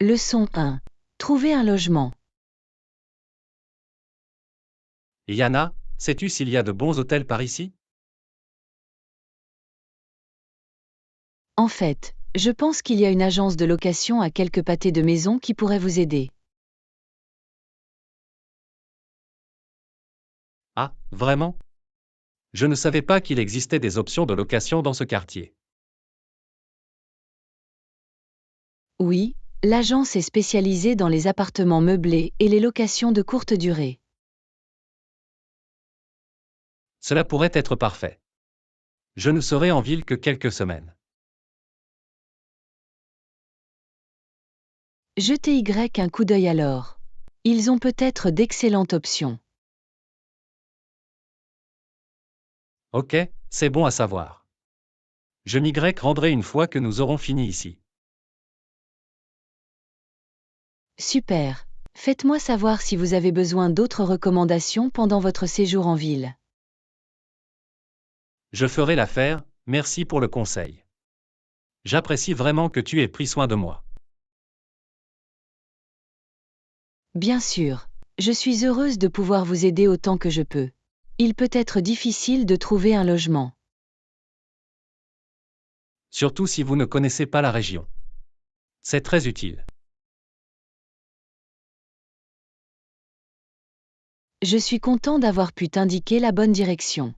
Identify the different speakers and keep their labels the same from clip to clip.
Speaker 1: Leçon 1. Trouver un logement.
Speaker 2: Yana, sais-tu s'il y a de bons hôtels par ici?
Speaker 1: En fait, je pense qu'il y a une agence de location à quelques pâtés de maison qui pourrait vous aider.
Speaker 2: Ah, vraiment? Je ne savais pas qu'il existait des options de location dans ce quartier.
Speaker 1: Oui, l'agence est spécialisée dans les appartements meublés et les locations de courte durée.
Speaker 2: Cela pourrait être parfait. Je ne serai en ville que quelques semaines.
Speaker 1: Jetez un coup d'œil alors. Ils ont peut-être d'excellentes options.
Speaker 2: Ok, c'est bon à savoir. Je m'y rendrai une fois que nous aurons fini ici.
Speaker 1: Super. Faites-moi savoir si vous avez besoin d'autres recommandations pendant votre séjour en ville.
Speaker 2: Je ferai l'affaire, merci pour le conseil. J'apprécie vraiment que tu aies pris soin de moi.
Speaker 1: Bien sûr, je suis heureuse de pouvoir vous aider autant que je peux. Il peut être difficile de trouver un logement.
Speaker 2: Surtout si vous ne connaissez pas la région. C'est très utile.
Speaker 1: Je suis content d'avoir pu t'indiquer la bonne direction.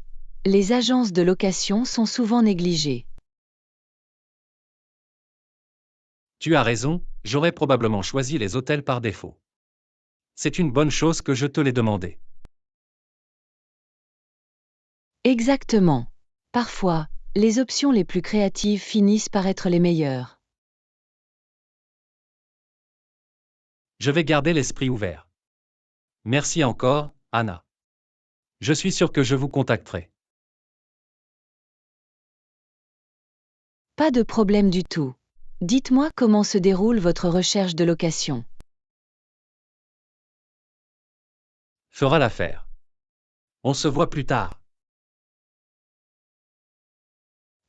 Speaker 1: Les agences de location sont souvent négligées.
Speaker 2: Tu as raison, j'aurais probablement choisi les hôtels par défaut. C'est une bonne chose que je te l'ai demandé.
Speaker 1: Exactement. Parfois, les options les plus créatives finissent par être les meilleures.
Speaker 2: Je vais garder l'esprit ouvert. Merci encore, Anna. Je suis sûr que je vous contacterai.
Speaker 1: Pas de problème du tout. Dites-moi comment se déroule votre recherche de location.
Speaker 2: Fera l'affaire. On se voit plus tard.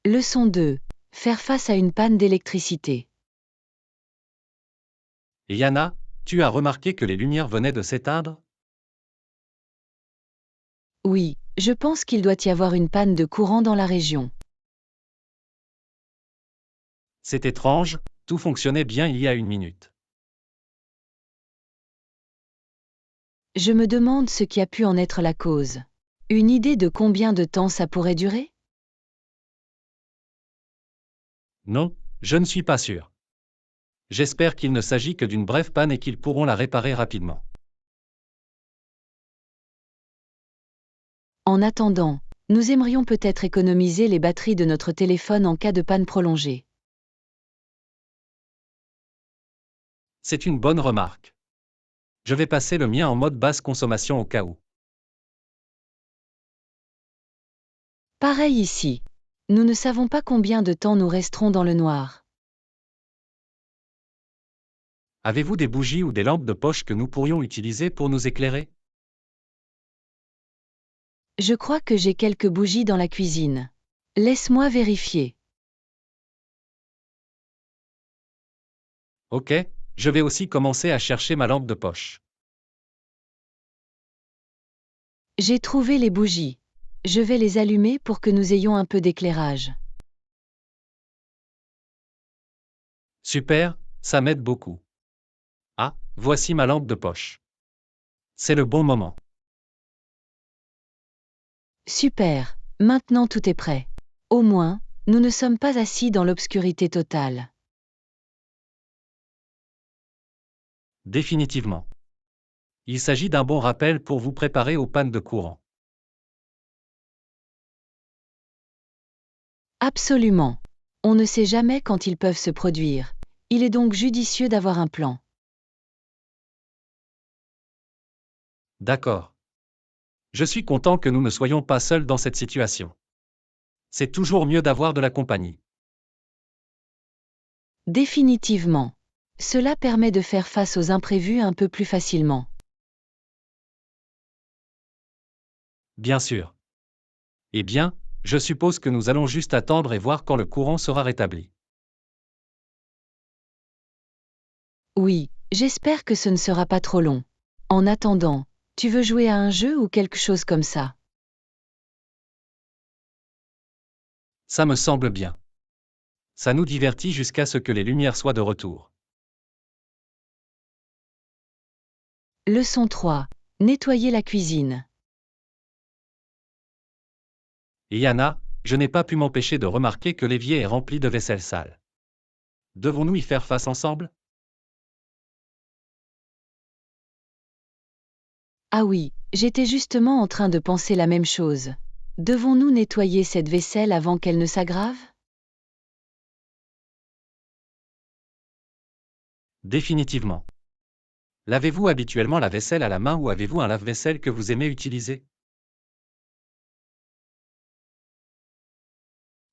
Speaker 1: Leçon 2. Faire face à une panne d'électricité.
Speaker 2: Yana, tu as remarqué que les lumières venaient de s'éteindre?
Speaker 1: Oui, je pense qu'il doit y avoir une panne de courant dans la région.
Speaker 2: C'est étrange, tout fonctionnait bien il y a une minute.
Speaker 1: Je me demande ce qui a pu en être la cause. Une idée de combien de temps ça pourrait durer?
Speaker 2: Non, je ne suis pas sûr. J'espère qu'il ne s'agit que d'une brève panne et qu'ils pourront la réparer rapidement.
Speaker 1: En attendant, nous aimerions peut-être économiser les batteries de notre téléphone en cas de panne prolongée.
Speaker 2: C'est une bonne remarque. Je vais passer le mien en mode basse consommation au cas où.
Speaker 1: Pareil ici. Nous ne savons pas combien de temps nous resterons dans le noir.
Speaker 2: Avez-vous des bougies ou des lampes de poche que nous pourrions utiliser pour nous éclairer?
Speaker 1: Je crois que j'ai quelques bougies dans la cuisine. Laisse-moi vérifier.
Speaker 2: Ok, je vais aussi commencer à chercher ma lampe de poche.
Speaker 1: J'ai trouvé les bougies. Je vais les allumer pour que nous ayons un peu d'éclairage.
Speaker 2: Super, ça m'aide beaucoup. Ah, voici ma lampe de poche. C'est le bon moment.
Speaker 1: Super, maintenant tout est prêt. Au moins, nous ne sommes pas assis dans l'obscurité totale.
Speaker 2: Définitivement. Il s'agit d'un bon rappel pour vous préparer aux pannes de courant.
Speaker 1: Absolument. On ne sait jamais quand ils peuvent se produire. Il est donc judicieux d'avoir un plan.
Speaker 2: D'accord. Je suis content que nous ne soyons pas seuls dans cette situation. C'est toujours mieux d'avoir de la compagnie.
Speaker 1: Définitivement. Cela permet de faire face aux imprévus un peu plus facilement.
Speaker 2: Bien sûr. Eh bien, je suppose que nous allons juste attendre et voir quand le courant sera rétabli.
Speaker 1: Oui, j'espère que ce ne sera pas trop long. En attendant, tu veux jouer à un jeu ou quelque chose comme ça?
Speaker 2: Ça me semble bien. Ça nous divertit jusqu'à ce que les lumières soient de retour.
Speaker 1: Leçon 3. Nettoyer la cuisine.
Speaker 2: Et Yana, je n'ai pas pu m'empêcher de remarquer que l'évier est rempli de vaisselle sale. Devons-nous y faire face ensemble?
Speaker 1: Ah oui, j'étais justement en train de penser la même chose. Devons-nous nettoyer cette vaisselle avant qu'elle ne s'aggrave?
Speaker 2: Définitivement. Lavez-vous habituellement la vaisselle à la main ou avez-vous un lave-vaisselle que vous aimez utiliser?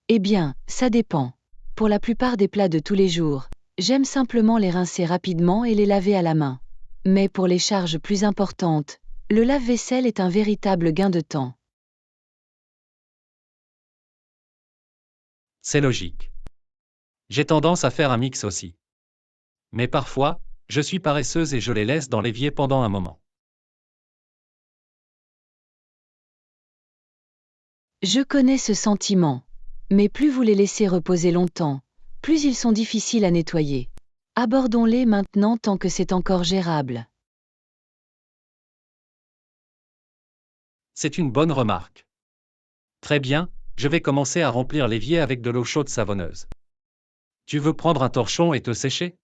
Speaker 1: Eh bien, ça dépend. Pour la plupart des plats de tous les jours, j'aime simplement les rincer rapidement et les laver à la main. Mais pour les charges plus importantes, le lave-vaisselle est un véritable gain de temps.
Speaker 2: C'est logique. J'ai tendance à faire un mix aussi. Mais parfois, je suis paresseuse et je les laisse dans l'évier pendant un moment.
Speaker 1: Je connais ce sentiment. Mais plus vous les laissez reposer longtemps, plus ils sont difficiles à nettoyer. Abordons-les maintenant tant que c'est encore gérable.
Speaker 2: C'est une bonne remarque. Très bien, je vais commencer à remplir l'évier avec de l'eau chaude savonneuse. Tu veux prendre un torchon et te sécher?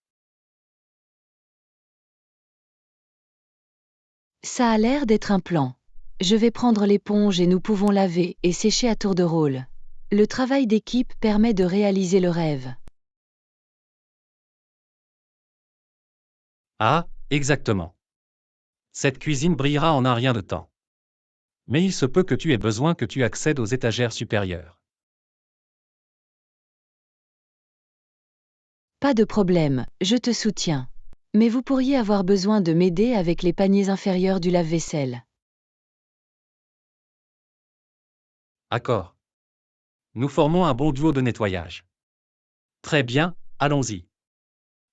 Speaker 1: Ça a l'air d'être un plan. Je vais prendre l'éponge et nous pouvons laver et sécher à tour de rôle. Le travail d'équipe permet de réaliser le rêve.
Speaker 2: Ah, exactement. Cette cuisine brillera en un rien de temps. Mais il se peut que tu aies besoin que tu accèdes aux étagères supérieures.
Speaker 1: Pas de problème, je te soutiens. Mais vous pourriez avoir besoin de m'aider avec les paniers inférieurs du lave-vaisselle.
Speaker 2: Accord. Nous formons un bon duo de nettoyage. Très bien, allons-y.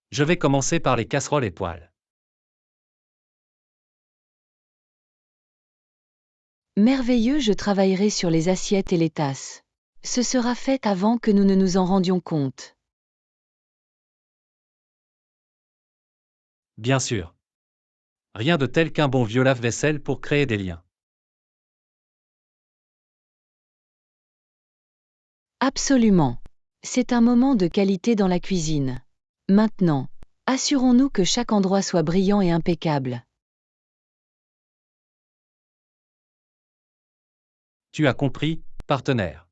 Speaker 2: Je vais commencer par les casseroles et poêles.
Speaker 1: Merveilleux, je travaillerai sur les assiettes et les tasses. Ce sera fait avant que nous ne nous en rendions compte.
Speaker 2: Bien sûr. Rien de tel qu'un bon vieux lave-vaisselle pour créer des liens.
Speaker 1: Absolument. C'est un moment de qualité dans la cuisine. Maintenant, assurons-nous que chaque endroit soit brillant et impeccable.
Speaker 2: Tu as compris, partenaire.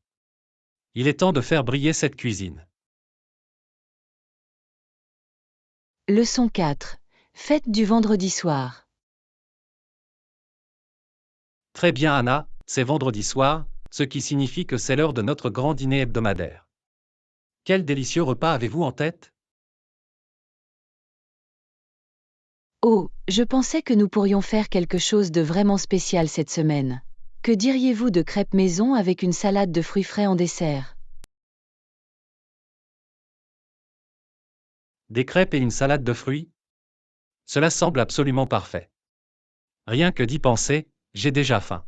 Speaker 2: Il est temps de faire briller cette cuisine.
Speaker 1: Leçon 4. Fête du vendredi soir.
Speaker 2: Très bien Anna, c'est vendredi soir, ce qui signifie que c'est l'heure de notre grand dîner hebdomadaire. Quel délicieux repas avez-vous en tête?
Speaker 1: Oh, je pensais que nous pourrions faire quelque chose de vraiment spécial cette semaine. Que diriez-vous de crêpes maison avec une salade de fruits frais en dessert?
Speaker 2: Des crêpes et une salade de fruits? Cela semble absolument parfait. Rien que d'y penser, j'ai déjà faim.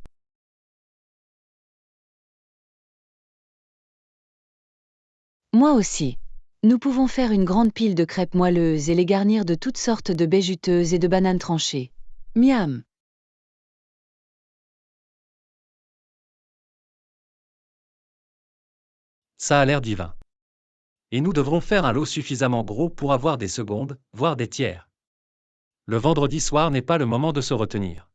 Speaker 1: Moi aussi. Nous pouvons faire une grande pile de crêpes moelleuses et les garnir de toutes sortes de baies juteuses et de bananes tranchées. Miam!
Speaker 2: Ça a l'air divin. Et nous devrons faire un lot suffisamment gros pour avoir des secondes, voire des tiers. Le vendredi soir n'est pas le moment de se retenir.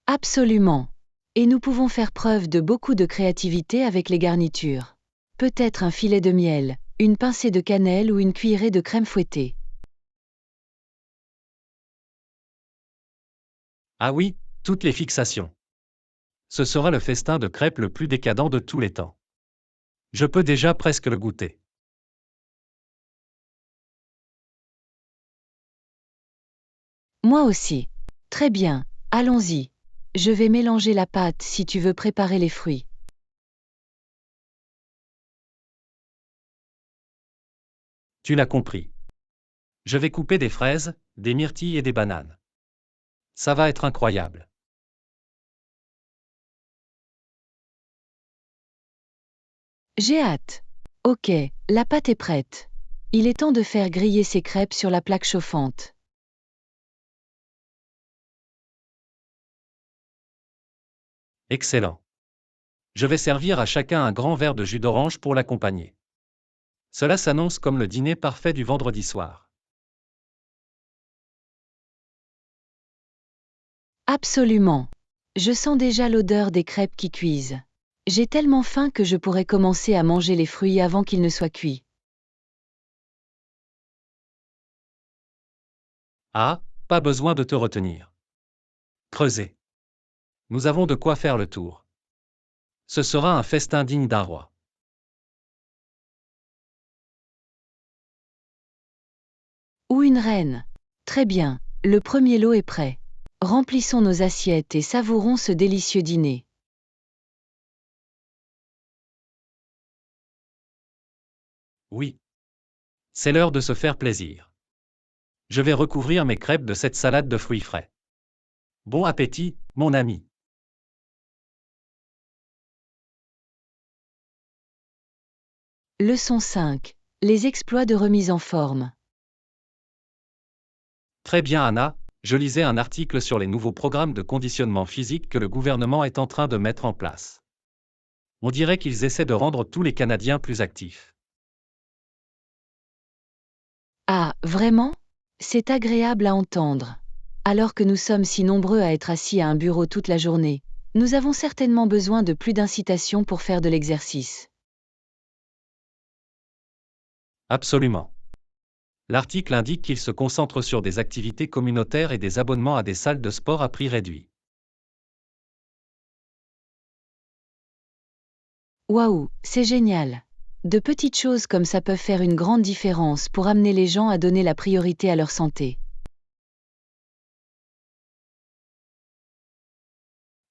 Speaker 1: Absolument. Et nous pouvons faire preuve de beaucoup de créativité avec les garnitures. Peut-être un filet de miel, une pincée de cannelle ou une cuillerée de crème fouettée.
Speaker 2: Ah oui, toutes les fixations. Ce sera le festin de crêpes le plus décadent de tous les temps. Je peux déjà presque le goûter.
Speaker 1: Moi aussi. Très bien, allons-y. Je vais mélanger la pâte si tu veux préparer les fruits.
Speaker 2: Tu l'as compris. Je vais couper des fraises, des myrtilles et des bananes. Ça va être incroyable.
Speaker 1: J'ai hâte. Ok, la pâte est prête. Il est temps de faire griller ces crêpes sur la plaque chauffante.
Speaker 2: Excellent. Je vais servir à chacun un grand verre de jus d'orange pour l'accompagner. Cela s'annonce comme le dîner parfait du vendredi soir.
Speaker 1: Absolument. Je sens déjà l'odeur des crêpes qui cuisent. J'ai tellement faim que je pourrais commencer à manger les fruits avant qu'ils ne soient cuits.
Speaker 2: Ah, pas besoin de te retenir. Creusez. Nous avons de quoi faire le tour. Ce sera un festin digne d'un roi.
Speaker 1: Ou une reine. Très bien, le premier lot est prêt. Remplissons nos assiettes et savourons ce délicieux dîner.
Speaker 2: Oui. C'est l'heure de se faire plaisir. Je vais recouvrir mes crêpes de cette salade de fruits frais. Bon appétit, mon ami.
Speaker 1: Leçon 5. Les exploits de remise en forme.
Speaker 2: Très bien Anna, je lisais un article sur les nouveaux programmes de conditionnement physique que le gouvernement est en train de mettre en place. On dirait qu'ils essaient de rendre tous les Canadiens plus actifs.
Speaker 1: Ah, vraiment? C'est agréable à entendre. Alors que nous sommes si nombreux à être assis à un bureau toute la journée, nous avons certainement besoin de plus d'incitation pour faire de l'exercice.
Speaker 2: Absolument. L'article indique qu'ils se concentrent sur des activités communautaires et des abonnements à des salles de sport à prix réduit.
Speaker 1: Waouh, c'est génial. De petites choses comme ça peuvent faire une grande différence pour amener les gens à donner la priorité à leur santé.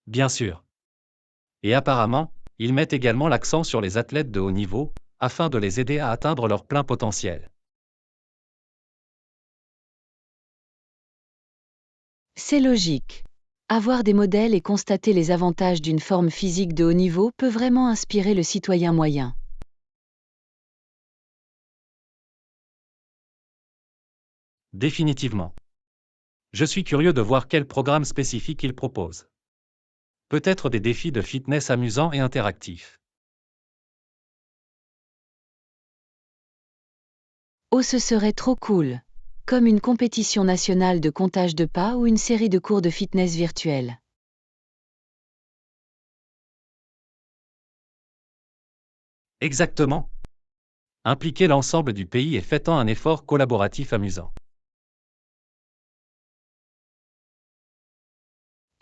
Speaker 2: Bien sûr. Et apparemment, ils mettent également l'accent sur les athlètes de haut niveau, afin de les aider à atteindre leur plein potentiel.
Speaker 1: C'est logique. Avoir des modèles et constater les avantages d'une forme physique de haut niveau peut vraiment inspirer le citoyen moyen.
Speaker 2: Définitivement. Je suis curieux de voir quel programme spécifique ils proposent. Peut-être des défis de fitness amusants et interactifs.
Speaker 1: Oh, ce serait trop cool. Comme une compétition nationale de comptage de pas ou une série de cours de fitness virtuels.
Speaker 2: Exactement. Impliquer l'ensemble du pays et fêtant un effort collaboratif amusant.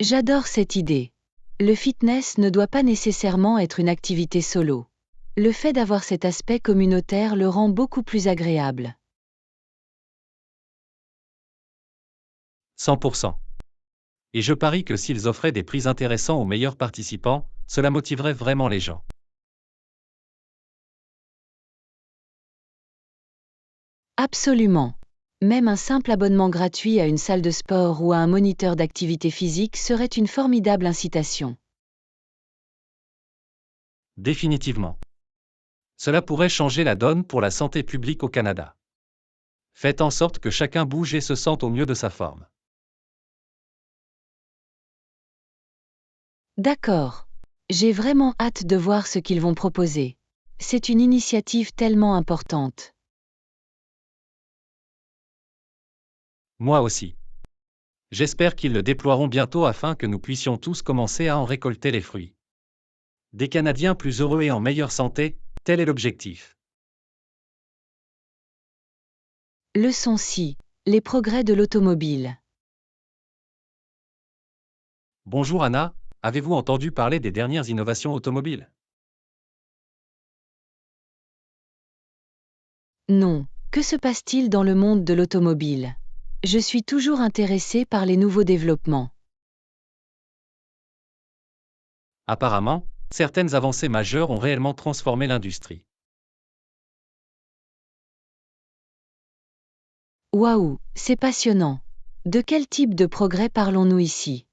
Speaker 1: J'adore cette idée. Le fitness ne doit pas nécessairement être une activité solo. Le fait d'avoir cet aspect communautaire le rend beaucoup plus agréable.
Speaker 2: 100%. Et je parie que s'ils offraient des prix intéressants aux meilleurs participants, cela motiverait vraiment les gens.
Speaker 1: Absolument. Même un simple abonnement gratuit à une salle de sport ou à un moniteur d'activité physique serait une formidable incitation.
Speaker 2: Définitivement. Cela pourrait changer la donne pour la santé publique au Canada. Faites en sorte que chacun bouge et se sente au mieux de sa forme.
Speaker 1: D'accord. J'ai vraiment hâte de voir ce qu'ils vont proposer. C'est une initiative tellement importante.
Speaker 2: Moi aussi. J'espère qu'ils le déploieront bientôt afin que nous puissions tous commencer à en récolter les fruits. Des Canadiens plus heureux et en meilleure santé, tel est l'objectif.
Speaker 1: Leçon 6. Les progrès de l'automobile.
Speaker 2: Bonjour Anna, avez-vous entendu parler des dernières innovations automobiles?
Speaker 1: Non, que se passe-t-il dans le monde de l'automobile? Je suis toujours intéressé par les nouveaux développements.
Speaker 2: Apparemment, certaines avancées majeures ont réellement transformé l'industrie.
Speaker 1: Waouh, c'est passionnant. De quel type de progrès parlons-nous ici?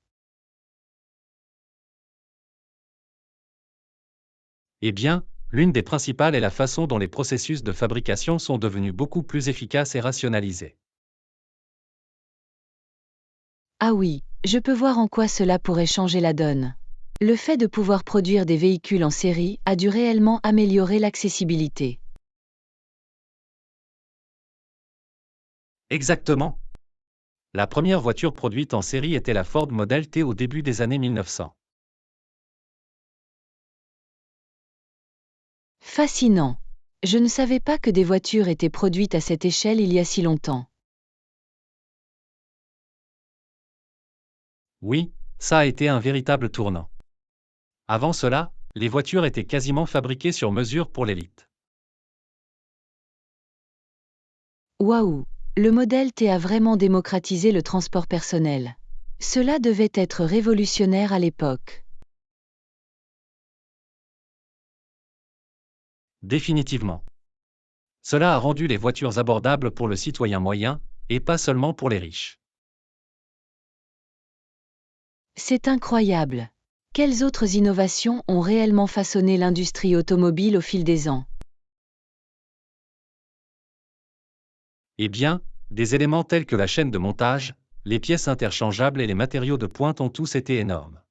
Speaker 2: Eh bien, l'une des principales est la façon dont les processus de fabrication sont devenus beaucoup plus efficaces et rationalisés.
Speaker 1: Ah oui, je peux voir en quoi cela pourrait changer la donne. Le fait de pouvoir produire des véhicules en série a dû réellement améliorer l'accessibilité.
Speaker 2: Exactement. La première voiture produite en série était la Ford Model T au début des années 1900.
Speaker 1: Fascinant. Je ne savais pas que des voitures étaient produites à cette échelle il y a si longtemps.
Speaker 2: Oui, ça a été un véritable tournant. Avant cela, les voitures étaient quasiment fabriquées sur mesure pour l'élite.
Speaker 1: Waouh, le modèle T a vraiment démocratisé le transport personnel. Cela devait être révolutionnaire à l'époque.
Speaker 2: Définitivement. Cela a rendu les voitures abordables pour le citoyen moyen, et pas seulement pour les riches.
Speaker 1: C'est incroyable. Quelles autres innovations ont réellement façonné l'industrie automobile au fil des ans?
Speaker 2: Eh bien, des éléments tels que la chaîne de montage, les pièces interchangeables et les matériaux de pointe ont tous été énormes.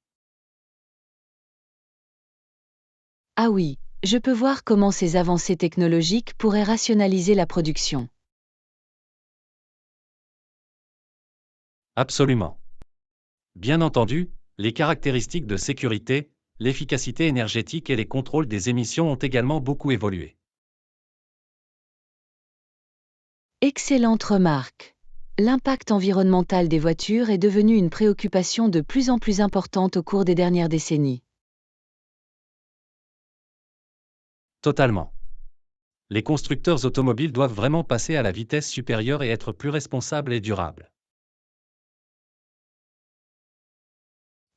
Speaker 1: Ah oui, je peux voir comment ces avancées technologiques pourraient rationaliser la production.
Speaker 2: Absolument. Bien entendu, les caractéristiques de sécurité, l'efficacité énergétique et les contrôles des émissions ont également beaucoup évolué.
Speaker 1: Excellente remarque. L'impact environnemental des voitures est devenu une préoccupation de plus en plus importante au cours des dernières décennies.
Speaker 2: Totalement. Les constructeurs automobiles doivent vraiment passer à la vitesse supérieure et être plus responsables et durables.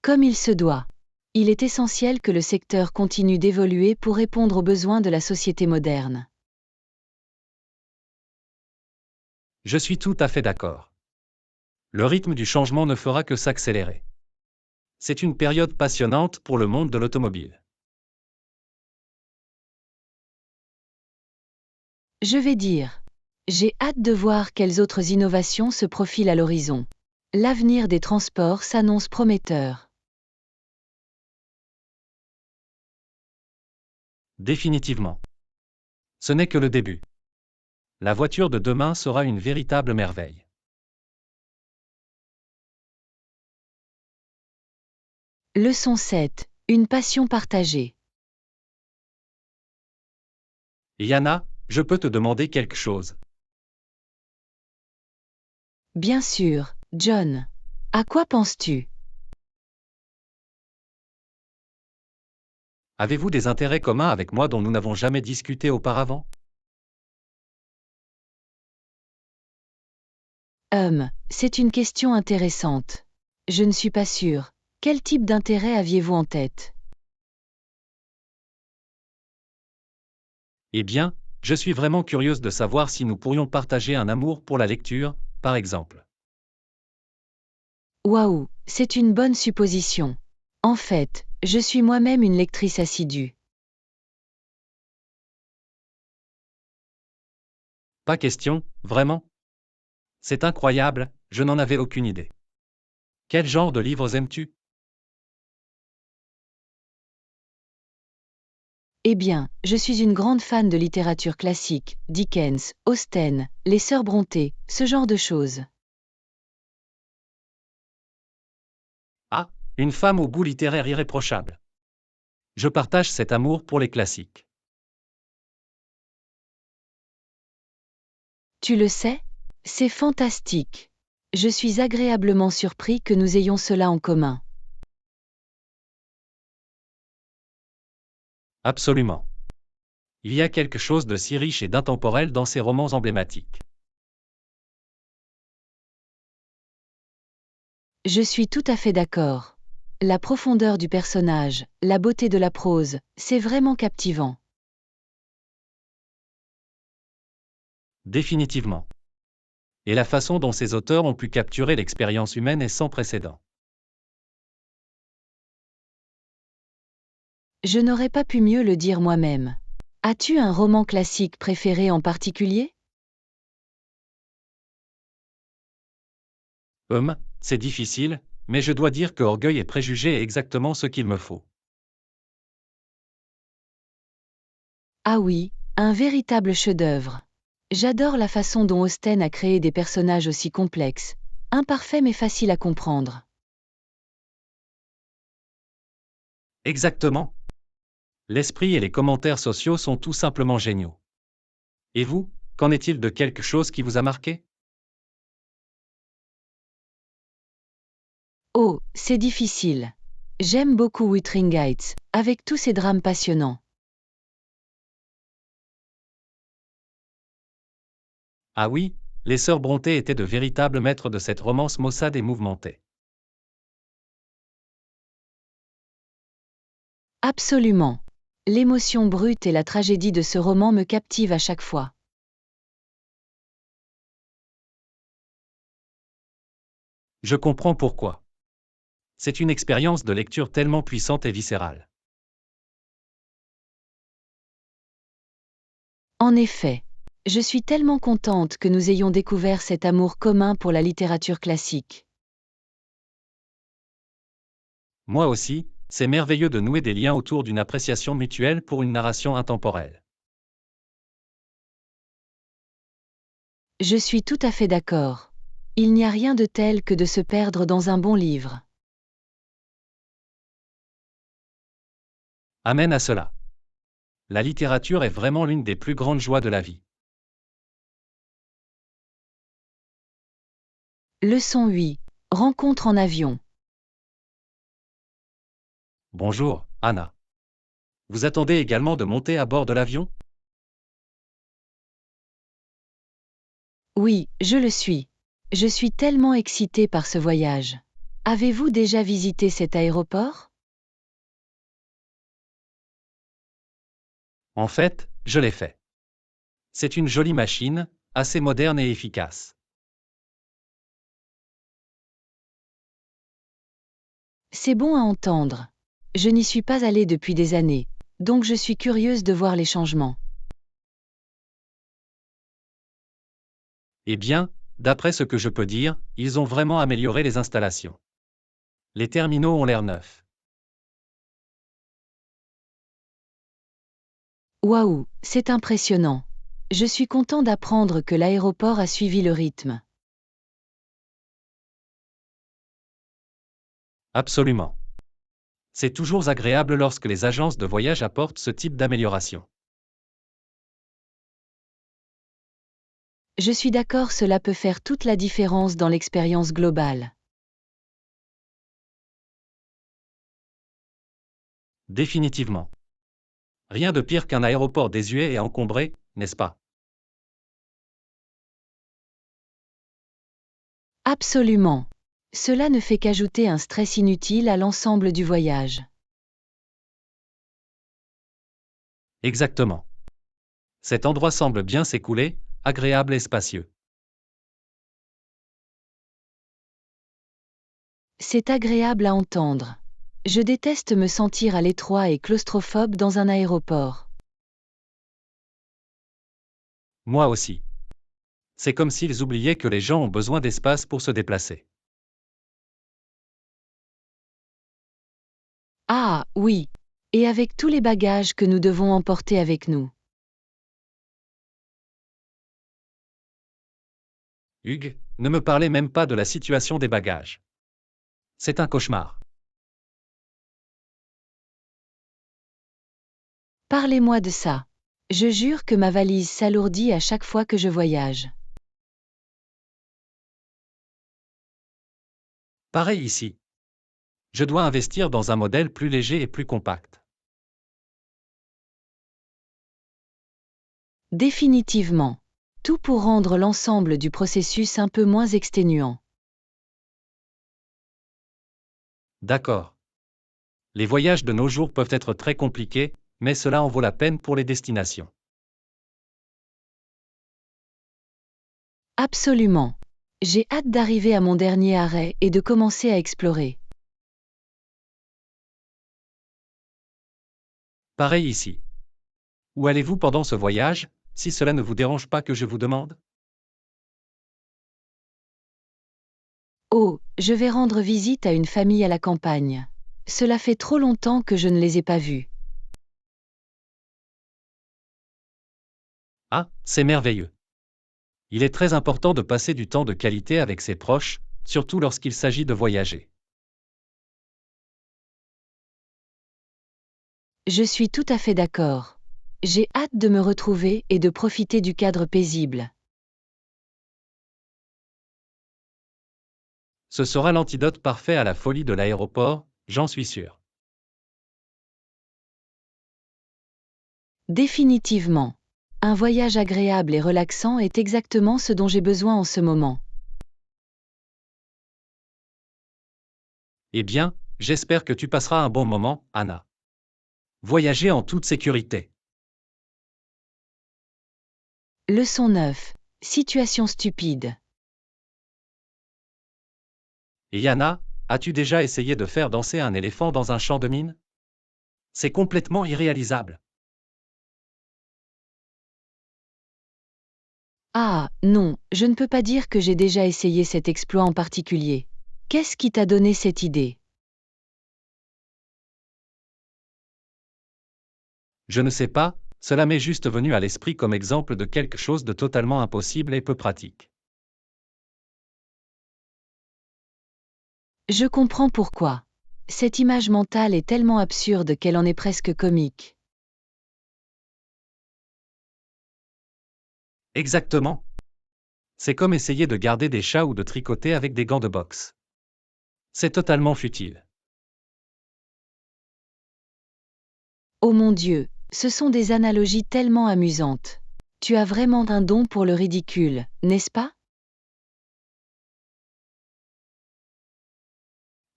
Speaker 1: Comme il se doit. Il est essentiel que le secteur continue d'évoluer pour répondre aux besoins de la société moderne.
Speaker 2: Je suis tout à fait d'accord. Le rythme du changement ne fera que s'accélérer. C'est une période passionnante pour le monde de l'automobile.
Speaker 1: Je vais dire. J'ai hâte de voir quelles autres innovations se profilent à l'horizon. L'avenir des transports s'annonce prometteur.
Speaker 2: Définitivement. Ce n'est que le début. La voiture de demain sera une véritable merveille.
Speaker 1: Leçon 7. Une passion partagée.
Speaker 2: Yana, je peux te demander quelque chose.
Speaker 1: Bien sûr, John. À quoi penses-tu?
Speaker 2: Avez-vous des intérêts communs avec moi dont nous n'avons jamais discuté auparavant?
Speaker 1: C'est une question intéressante. Je ne suis pas sûre. Quel type d'intérêt aviez-vous en tête?
Speaker 2: Eh bien, je suis vraiment curieuse de savoir si nous pourrions partager un amour pour la lecture, par exemple.
Speaker 1: Waouh, c'est une bonne supposition. En fait, je suis moi-même une lectrice assidue.
Speaker 2: Pas question, vraiment? C'est incroyable, je n'en avais aucune idée. Quel genre de livres aimes-tu?
Speaker 1: Eh bien, je suis une grande fan de littérature classique, Dickens, Austen, les Sœurs Brontë, ce genre de choses.
Speaker 2: Ah, une femme au goût littéraire irréprochable. Je partage cet amour pour les classiques.
Speaker 1: Tu le sais? C'est fantastique. Je suis agréablement surpris que nous ayons cela en commun.
Speaker 2: Absolument. Il y a quelque chose de si riche et d'intemporel dans ces romans emblématiques.
Speaker 1: Je suis tout à fait d'accord. La profondeur du personnage, la beauté de la prose, c'est vraiment captivant.
Speaker 2: Définitivement. Et la façon dont ces auteurs ont pu capturer l'expérience humaine est sans précédent.
Speaker 1: Je n'aurais pas pu mieux le dire moi-même. As-tu un roman classique préféré en particulier?
Speaker 2: C'est difficile, mais je dois dire que Orgueil et Préjugés est exactement ce qu'il me faut.
Speaker 1: Ah oui, un véritable chef-d'œuvre. J'adore la façon dont Austen a créé des personnages aussi complexes, imparfaits mais faciles à comprendre.
Speaker 2: Exactement. L'esprit et les commentaires sociaux sont tout simplement géniaux. Et vous, qu'en est-il de quelque chose qui vous a marqué?
Speaker 1: Oh, c'est difficile. J'aime beaucoup Wuthering Heights, avec tous ses drames passionnants.
Speaker 2: Ah oui, les sœurs Brontë étaient de véritables maîtres de cette romance maussade et mouvementée.
Speaker 1: Absolument. L'émotion brute et la tragédie de ce roman me captivent à chaque fois.
Speaker 2: Je comprends pourquoi. C'est une expérience de lecture tellement puissante et viscérale.
Speaker 1: En effet, je suis tellement contente que nous ayons découvert cet amour commun pour la littérature classique.
Speaker 2: Moi aussi, c'est merveilleux de nouer des liens autour d'une appréciation mutuelle pour une narration intemporelle.
Speaker 1: Je suis tout à fait d'accord. Il n'y a rien de tel que de se perdre dans un bon livre.
Speaker 2: Amen à cela. La littérature est vraiment l'une des plus grandes joies de la vie.
Speaker 1: Leçon 8. Rencontre en avion.
Speaker 2: Bonjour, Anna. Vous attendez également de monter à bord de l'avion?
Speaker 1: Oui, je le suis. Je suis tellement excitée par ce voyage. Avez-vous déjà visité cet aéroport?
Speaker 2: En fait, je l'ai fait. C'est une jolie machine, assez moderne et efficace.
Speaker 1: C'est bon à entendre. Je n'y suis pas allée depuis des années, donc je suis curieuse de voir les changements.
Speaker 2: Eh bien, d'après ce que je peux dire, ils ont vraiment amélioré les installations. Les terminaux ont l'air neufs.
Speaker 1: Waouh, c'est impressionnant. Je suis content d'apprendre que l'aéroport a suivi le rythme.
Speaker 2: Absolument. C'est toujours agréable lorsque les agences de voyage apportent ce type d'amélioration.
Speaker 1: Je suis d'accord, cela peut faire toute la différence dans l'expérience globale.
Speaker 2: Définitivement. Rien de pire qu'un aéroport désuet et encombré, n'est-ce pas?
Speaker 1: Absolument. Cela ne fait qu'ajouter un stress inutile à l'ensemble du voyage.
Speaker 2: Exactement. Cet endroit semble bien s'écouler, agréable et spacieux.
Speaker 1: C'est agréable à entendre. Je déteste me sentir à l'étroit et claustrophobe dans un aéroport.
Speaker 2: Moi aussi. C'est comme s'ils oubliaient que les gens ont besoin d'espace pour se déplacer.
Speaker 1: Ah, oui. Et avec tous les bagages que nous devons emporter avec nous.
Speaker 2: Hugues, ne me parlez même pas de la situation des bagages. C'est un cauchemar.
Speaker 1: Parlez-moi de ça. Je jure que ma valise s'alourdit à chaque fois que je voyage.
Speaker 2: Pareil ici. Je dois investir dans un modèle plus léger et plus compact.
Speaker 1: Définitivement. Tout pour rendre l'ensemble du processus un peu moins exténuant.
Speaker 2: D'accord. Les voyages de nos jours peuvent être très compliqués, mais cela en vaut la peine pour les destinations.
Speaker 1: Absolument. J'ai hâte d'arriver à mon dernier arrêt et de commencer à explorer.
Speaker 2: Pareil ici. Où allez-vous pendant ce voyage, si cela ne vous dérange pas que je vous demande?
Speaker 1: Oh, je vais rendre visite à une famille à la campagne. Cela fait trop longtemps que je ne les ai pas vus.
Speaker 2: Ah, c'est merveilleux. Il est très important de passer du temps de qualité avec ses proches, surtout lorsqu'il s'agit de voyager.
Speaker 1: Je suis tout à fait d'accord. J'ai hâte de me retrouver et de profiter du cadre paisible.
Speaker 2: Ce sera l'antidote parfait à la folie de l'aéroport, j'en suis sûr.
Speaker 1: Définitivement. Un voyage agréable et relaxant est exactement ce dont j'ai besoin en ce moment.
Speaker 2: Eh bien, j'espère que tu passeras un bon moment, Anna. Voyager en toute sécurité.
Speaker 1: Leçon 9. Situation stupide.
Speaker 2: Et Yana, as-tu déjà essayé de faire danser un éléphant dans un champ de mine? C'est complètement irréalisable.
Speaker 1: Ah, non, je ne peux pas dire que j'ai déjà essayé cet exploit en particulier. Qu'est-ce qui t'a donné cette idée?
Speaker 2: Je ne sais pas, cela m'est juste venu à l'esprit comme exemple de quelque chose de totalement impossible et peu pratique.
Speaker 1: Je comprends pourquoi. Cette image mentale est tellement absurde qu'elle en est presque comique.
Speaker 2: Exactement. C'est comme essayer de garder des chats ou de tricoter avec des gants de boxe. C'est totalement futile.
Speaker 1: Oh mon Dieu, ce sont des analogies tellement amusantes. Tu as vraiment un don pour le ridicule, n'est-ce pas?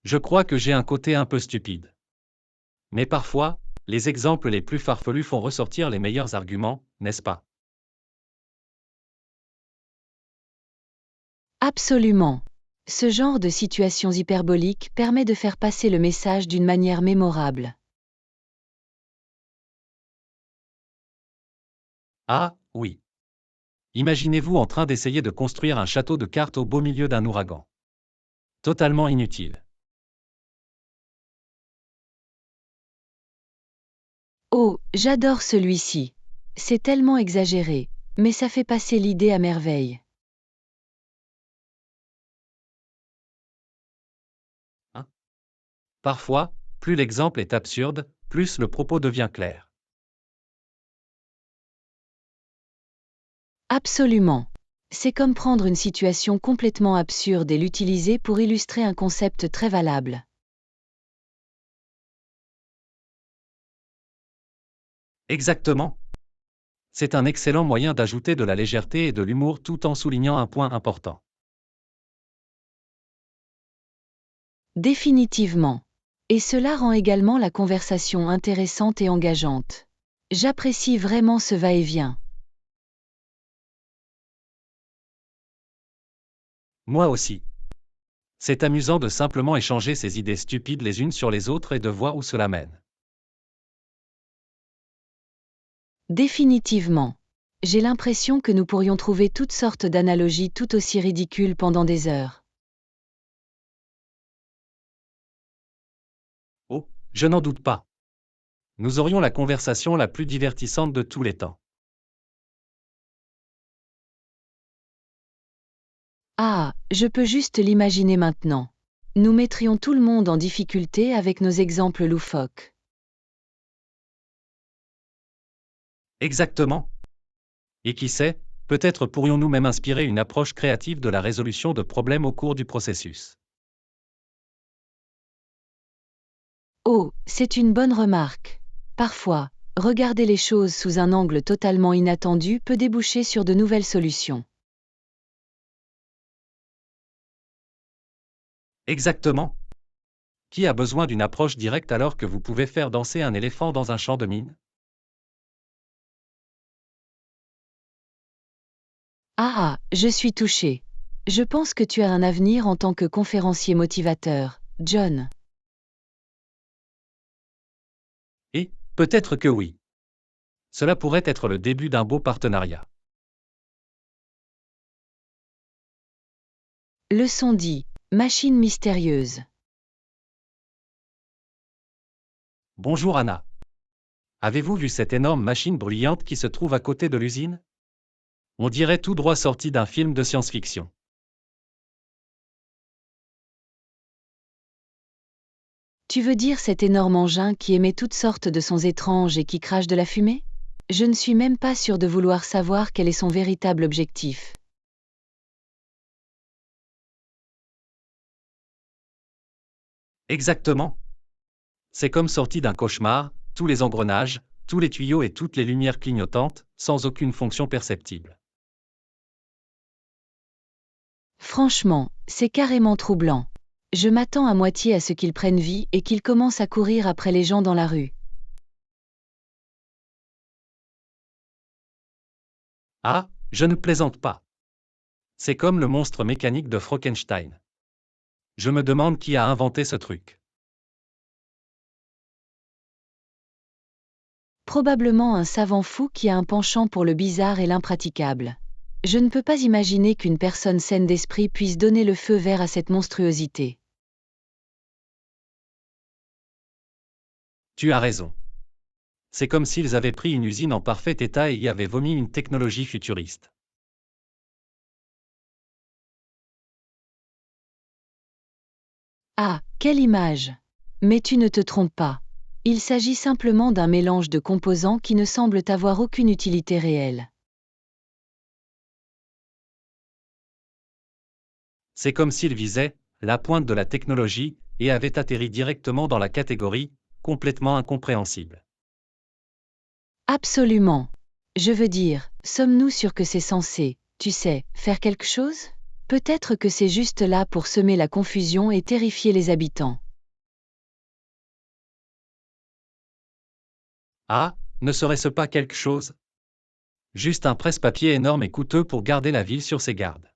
Speaker 2: Je crois que j'ai un côté un peu stupide. Mais parfois, les exemples les plus farfelus font ressortir les meilleurs arguments, n'est-ce pas?
Speaker 1: Absolument. Ce genre de situations hyperboliques permet de faire passer le message d'une manière mémorable.
Speaker 2: Ah, oui. Imaginez-vous en train d'essayer de construire un château de cartes au beau milieu d'un ouragan. Totalement inutile.
Speaker 1: Oh, j'adore celui-ci. C'est tellement exagéré, mais ça fait passer l'idée à merveille.
Speaker 2: Hein? Parfois, plus l'exemple est absurde, plus le propos devient clair.
Speaker 1: Absolument. C'est comme prendre une situation complètement absurde et l'utiliser pour illustrer un concept très valable.
Speaker 2: Exactement. C'est un excellent moyen d'ajouter de la légèreté et de l'humour tout en soulignant un point important.
Speaker 1: Définitivement. Et cela rend également la conversation intéressante et engageante. J'apprécie vraiment ce va-et-vient.
Speaker 2: Moi aussi. C'est amusant de simplement échanger ces idées stupides les unes sur les autres et de voir où cela mène.
Speaker 1: Définitivement. J'ai l'impression que nous pourrions trouver toutes sortes d'analogies tout aussi ridicules pendant des heures.
Speaker 2: Oh, je n'en doute pas. Nous aurions la conversation la plus divertissante de tous les temps.
Speaker 1: Ah, je peux juste l'imaginer maintenant. Nous mettrions tout le monde en difficulté avec nos exemples loufoques.
Speaker 2: Exactement. Et qui sait, peut-être pourrions-nous même inspirer une approche créative de la résolution de problèmes au cours du processus.
Speaker 1: Oh, c'est une bonne remarque. Parfois, regarder les choses sous un angle totalement inattendu peut déboucher sur de nouvelles solutions.
Speaker 2: Exactement. Qui a besoin d'une approche directe alors que vous pouvez faire danser un éléphant dans un champ de mine?
Speaker 1: Ah, je suis touchée. Je pense que tu as un avenir en tant que conférencier motivateur, John.
Speaker 2: Et, peut-être que oui. Cela pourrait être le début d'un beau partenariat.
Speaker 1: Leçon 10. Machine mystérieuse.
Speaker 2: Bonjour Anna. Avez-vous vu cette énorme machine bruyante qui se trouve à côté de l'usine? On dirait tout droit sorti d'un film de science-fiction.
Speaker 1: Tu veux dire cet énorme engin qui émet toutes sortes de sons étranges et qui crache de la fumée? Je ne suis même pas sûre de vouloir savoir quel est son véritable objectif.
Speaker 2: Exactement. C'est comme sorti d'un cauchemar, tous les engrenages, tous les tuyaux et toutes les lumières clignotantes, sans aucune fonction perceptible.
Speaker 1: Franchement, c'est carrément troublant. Je m'attends à moitié à ce qu'il prenne vie et qu'il commence à courir après les gens dans la rue.
Speaker 2: Ah, je ne plaisante pas. C'est comme le monstre mécanique de Frankenstein. Je me demande qui a inventé ce truc.
Speaker 1: Probablement un savant fou qui a un penchant pour le bizarre et l'impraticable. Je ne peux pas imaginer qu'une personne saine d'esprit puisse donner le feu vert à cette monstruosité.
Speaker 2: Tu as raison. C'est comme s'ils avaient pris une usine en parfait état et y avaient vomi une technologie futuriste.
Speaker 1: Ah, quelle image! Mais tu ne te trompes pas. Il s'agit simplement d'un mélange de composants qui ne semblent avoir aucune utilité réelle.
Speaker 2: C'est comme s'ils visaient la pointe de la technologie et avaient atterri directement dans la catégorie complètement incompréhensible.
Speaker 1: Absolument. Je veux dire, sommes-nous sûrs que c'est censé, tu sais, faire quelque chose? Peut-être que c'est juste là pour semer la confusion et terrifier les habitants.
Speaker 2: Ah, ne serait-ce pas quelque chose? Juste un presse-papier énorme et coûteux pour garder la ville sur ses gardes.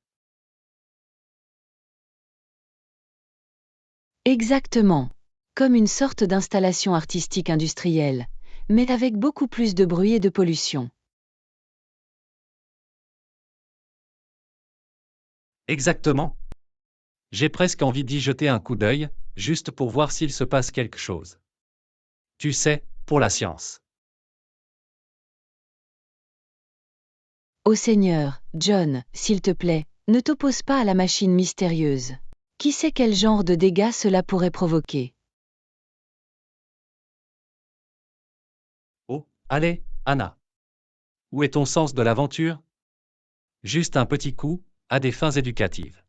Speaker 1: Exactement. Comme une sorte d'installation artistique industrielle, mais avec beaucoup plus de bruit et de pollution.
Speaker 2: Exactement. J'ai presque envie d'y jeter un coup d'œil, juste pour voir s'il se passe quelque chose. Tu sais, pour la science.
Speaker 1: Ô Seigneur, John, s'il te plaît, ne t'oppose pas à la machine mystérieuse. Qui sait quel genre de dégâts cela pourrait provoquer?
Speaker 2: Oh, allez, Anna. Où est ton sens de l'aventure? Juste un petit coup, à des fins éducatives.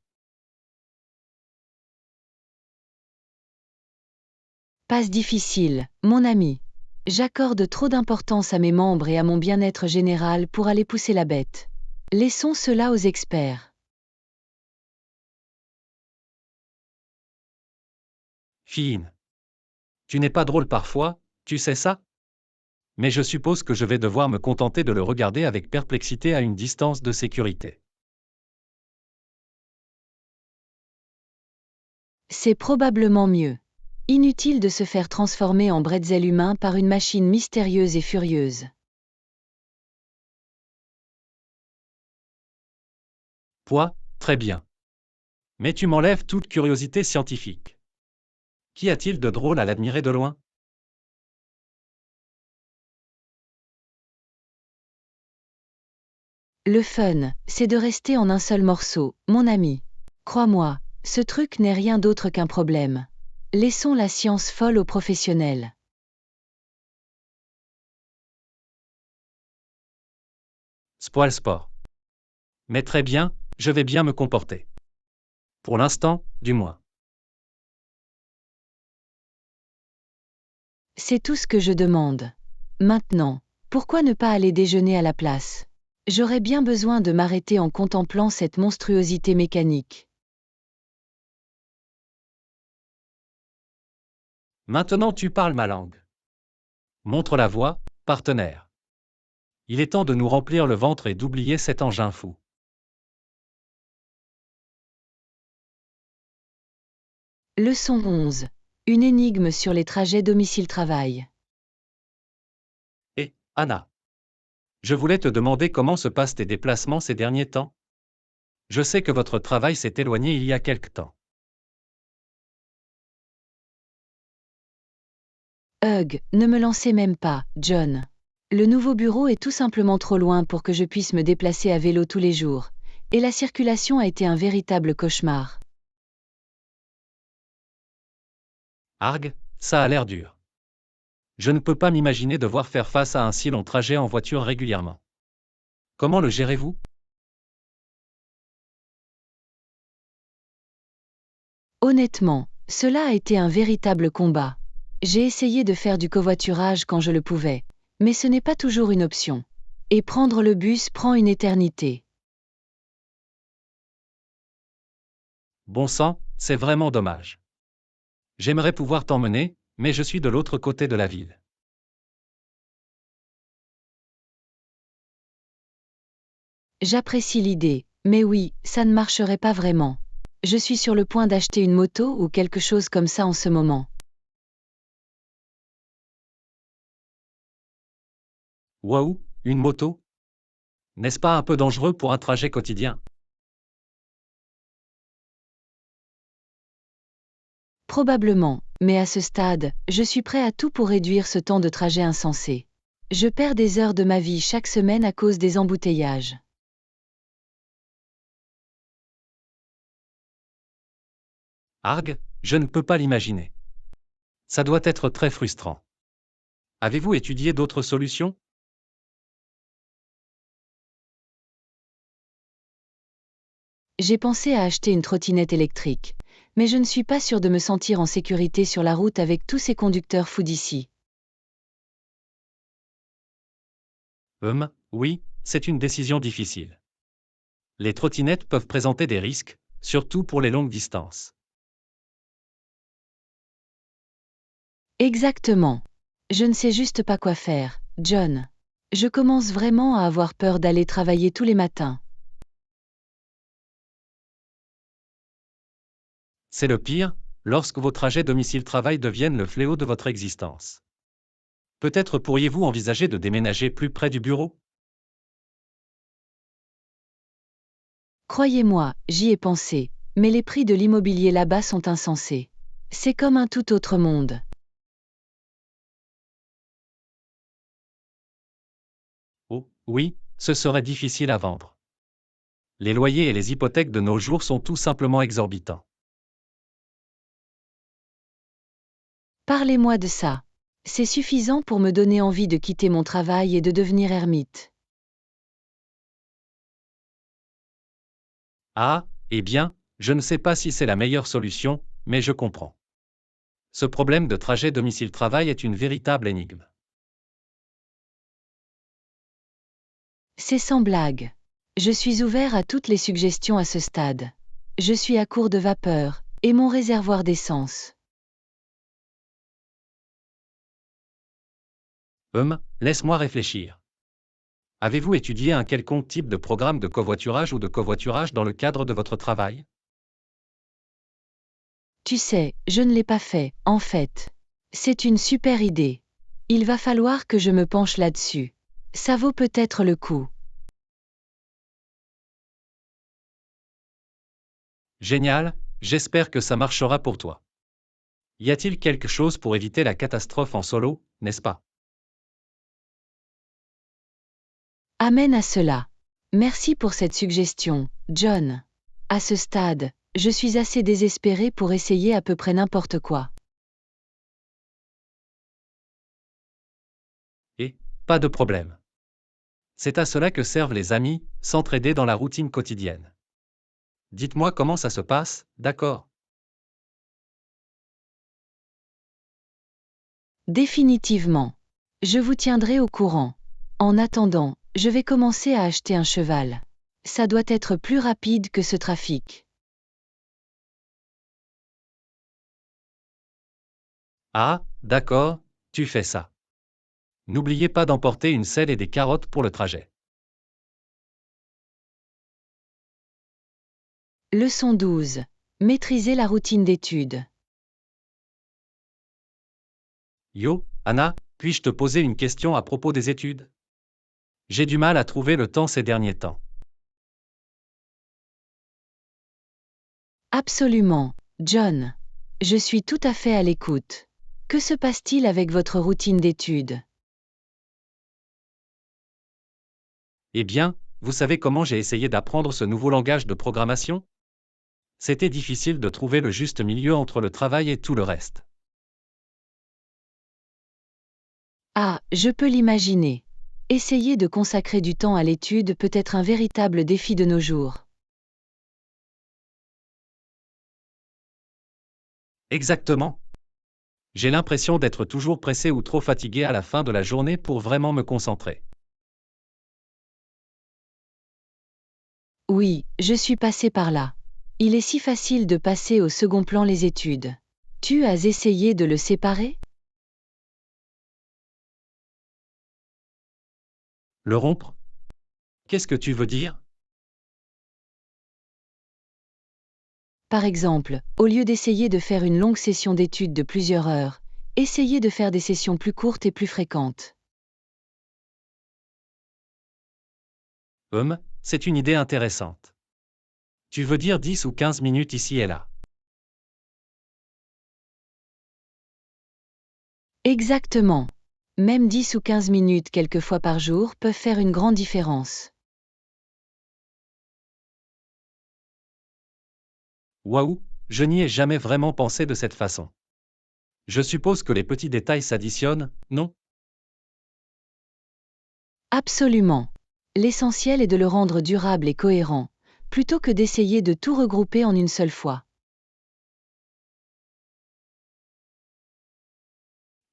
Speaker 1: Passe difficile, mon ami. J'accorde trop d'importance à mes membres et à mon bien-être général pour aller pousser la bête. Laissons cela aux experts.
Speaker 2: Fine. Tu n'es pas drôle parfois, tu sais ça? Mais je suppose que je vais devoir me contenter de le regarder avec perplexité à une distance de sécurité.
Speaker 1: C'est probablement mieux. Inutile de se faire transformer en bretzel humain par une machine mystérieuse et furieuse.
Speaker 2: Très bien. Mais tu m'enlèves toute curiosité scientifique. Qu'y a-t-il de drôle à l'admirer de loin?
Speaker 1: Le fun, c'est de rester en un seul morceau, mon ami. Crois-moi, ce truc n'est rien d'autre qu'un problème. Laissons la science folle aux professionnels.
Speaker 2: Spoil sport. Mais très bien, je vais bien me comporter. Pour l'instant, du moins.
Speaker 1: C'est tout ce que je demande. Maintenant, pourquoi ne pas aller déjeuner à la place? J'aurais bien besoin de m'arrêter en contemplant cette monstruosité mécanique.
Speaker 2: Maintenant tu parles ma langue. Montre la voie, partenaire. Il est temps de nous remplir le ventre et d'oublier cet engin fou.
Speaker 1: Leçon 11. Une énigme sur les trajets domicile-travail.
Speaker 2: Et, Anna, je voulais te demander comment se passent tes déplacements ces derniers temps? Je sais que votre travail s'est éloigné il y a quelque temps.
Speaker 1: Ne me lancez même pas, John. Le nouveau bureau est tout simplement trop loin pour que je puisse me déplacer à vélo tous les jours, et la circulation a été un véritable cauchemar.
Speaker 2: Arg, ça a l'air dur. Je ne peux pas m'imaginer devoir faire face à un si long trajet en voiture régulièrement. Comment le gérez-vous?
Speaker 1: Honnêtement, cela a été un véritable combat. J'ai essayé de faire du covoiturage quand je le pouvais, mais ce n'est pas toujours une option. Et prendre le bus prend une éternité.
Speaker 2: Bon sang, c'est vraiment dommage. J'aimerais pouvoir t'emmener, mais je suis de l'autre côté de la ville.
Speaker 1: J'apprécie l'idée, mais oui, ça ne marcherait pas vraiment. Je suis sur le point d'acheter une moto ou quelque chose comme ça en ce moment.
Speaker 2: Waouh, une moto? N'est-ce pas un peu dangereux pour un trajet quotidien?
Speaker 1: Probablement, mais à ce stade, je suis prêt à tout pour réduire ce temps de trajet insensé. Je perds des heures de ma vie chaque semaine à cause des embouteillages.
Speaker 2: Arg, je ne peux pas l'imaginer. Ça doit être très frustrant. Avez-vous étudié d'autres solutions?
Speaker 1: J'ai pensé à acheter une trottinette électrique, mais je ne suis pas sûr de me sentir en sécurité sur la route avec tous ces conducteurs fous d'ici.
Speaker 2: Oui, c'est une décision difficile. Les trottinettes peuvent présenter des risques, surtout pour les longues distances.
Speaker 1: Exactement. Je ne sais juste pas quoi faire, John. Je commence vraiment à avoir peur d'aller travailler tous les matins.
Speaker 2: C'est le pire, lorsque vos trajets domicile-travail deviennent le fléau de votre existence. Peut-être pourriez-vous envisager de déménager plus près du bureau?
Speaker 1: Croyez-moi, j'y ai pensé, mais les prix de l'immobilier là-bas sont insensés. C'est comme un tout autre monde.
Speaker 2: Oh, oui, ce serait difficile à vendre. Les loyers et les hypothèques de nos jours sont tout simplement exorbitants.
Speaker 1: Parlez-moi de ça. C'est suffisant pour me donner envie de quitter mon travail et de devenir ermite.
Speaker 2: Ah, eh bien, je ne sais pas si c'est la meilleure solution, mais je comprends. Ce problème de trajet domicile-travail est une véritable énigme.
Speaker 1: C'est sans blague. Je suis ouvert à toutes les suggestions à ce stade. Je suis à court de vapeur, et mon réservoir d'essence.
Speaker 2: Laisse-moi réfléchir. Avez-vous étudié un quelconque type de programme de covoiturage ou de covoiturage dans le cadre de votre travail?
Speaker 1: Tu sais, je ne l'ai pas fait, en fait. C'est une super idée. Il va falloir que je me penche là-dessus. Ça vaut peut-être le coup.
Speaker 2: Génial, j'espère que ça marchera pour toi. Y a-t-il quelque chose pour éviter la catastrophe en solo, n'est-ce pas?
Speaker 1: Amen à cela. Merci pour cette suggestion, John. À ce stade, je suis assez désespéré pour essayer à peu près n'importe quoi.
Speaker 2: Et, pas de problème. C'est à cela que servent les amis, s'entraider dans la routine quotidienne. Dites-moi comment ça se passe, d'accord?
Speaker 1: Définitivement. Je vous tiendrai au courant. En attendant, je vais commencer à acheter un cheval. Ça doit être plus rapide que ce trafic.
Speaker 2: Ah, d'accord, tu fais ça. N'oubliez pas d'emporter une selle et des carottes pour le trajet.
Speaker 1: Leçon 12. Maîtriser la routine d'études.
Speaker 2: Yo, Anna, puis-je te poser une question à propos des études? J'ai du mal à trouver le temps ces derniers temps.
Speaker 1: Absolument, John. Je suis tout à fait à l'écoute. Que se passe-t-il avec votre routine d'études?
Speaker 2: Eh bien, vous savez comment j'ai essayé d'apprendre ce nouveau langage de programmation? C'était difficile de trouver le juste milieu entre le travail et tout le reste.
Speaker 1: Ah, je peux l'imaginer. Essayer de consacrer du temps à l'étude peut être un véritable défi de nos jours.
Speaker 2: Exactement. J'ai l'impression d'être toujours pressé ou trop fatigué à la fin de la journée pour vraiment me concentrer.
Speaker 1: Oui, je suis passé par là. Il est si facile de passer au second plan les études. Tu as essayé de le séparer?
Speaker 2: Le rompre? Qu'est-ce que tu veux dire?
Speaker 1: Par exemple, au lieu d'essayer de faire une longue session d'études de plusieurs heures, essayez de faire des sessions plus courtes et plus fréquentes.
Speaker 2: C'est une idée intéressante. Tu veux dire 10 ou 15 minutes ici et là?
Speaker 1: Exactement. Même 10 ou 15 minutes quelques fois par jour peuvent faire une grande différence.
Speaker 2: Waouh, je n'y ai jamais vraiment pensé de cette façon. Je suppose que les petits détails s'additionnent, non?
Speaker 1: Absolument. L'essentiel est de le rendre durable et cohérent, plutôt que d'essayer de tout regrouper en une seule fois.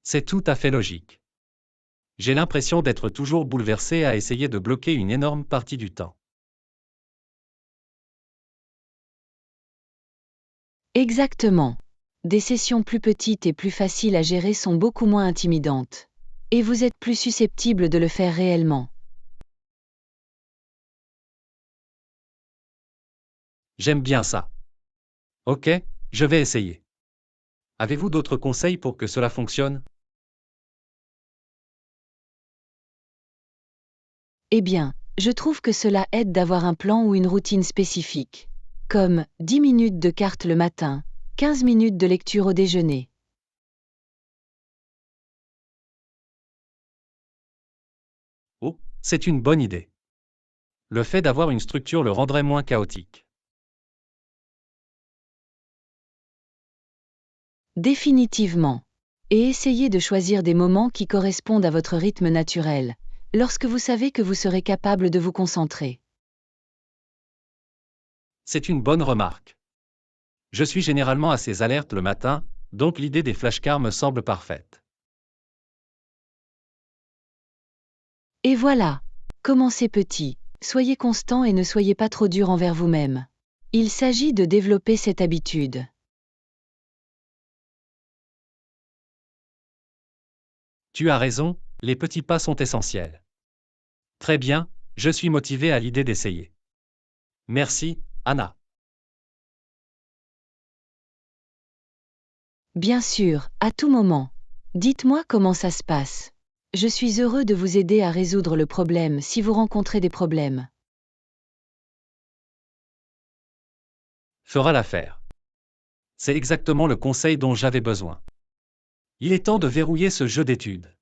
Speaker 2: C'est tout à fait logique. J'ai l'impression d'être toujours bouleversé à essayer de bloquer une énorme partie du temps.
Speaker 1: Exactement. Des sessions plus petites et plus faciles à gérer sont beaucoup moins intimidantes. Et vous êtes plus susceptible de le faire réellement.
Speaker 2: J'aime bien ça. Ok, je vais essayer. Avez-vous d'autres conseils pour que cela fonctionne?
Speaker 1: Eh bien, je trouve que cela aide d'avoir un plan ou une routine spécifique. Comme 10 minutes de carte le matin, 15 minutes de lecture au déjeuner.
Speaker 2: Oh, c'est une bonne idée. Le fait d'avoir une structure le rendrait moins chaotique.
Speaker 1: Définitivement. Et essayez de choisir des moments qui correspondent à votre rythme naturel, lorsque vous savez que vous serez capable de vous concentrer.
Speaker 2: C'est une bonne remarque. Je suis généralement assez alerte le matin, donc l'idée des flashcards me semble parfaite.
Speaker 1: Et voilà. Commencez petit, soyez constant et ne soyez pas trop dur envers vous-même. Il s'agit de développer cette habitude.
Speaker 2: Tu as raison, les petits pas sont essentiels. Très bien, je suis motivé à l'idée d'essayer. Merci, Anna.
Speaker 1: Bien sûr, à tout moment. Dites-moi comment ça se passe. Je suis heureux de vous aider à résoudre le problème si vous rencontrez des problèmes.
Speaker 2: Fera l'affaire. C'est exactement le conseil dont j'avais besoin. Il est temps de verrouiller ce jeu d'études.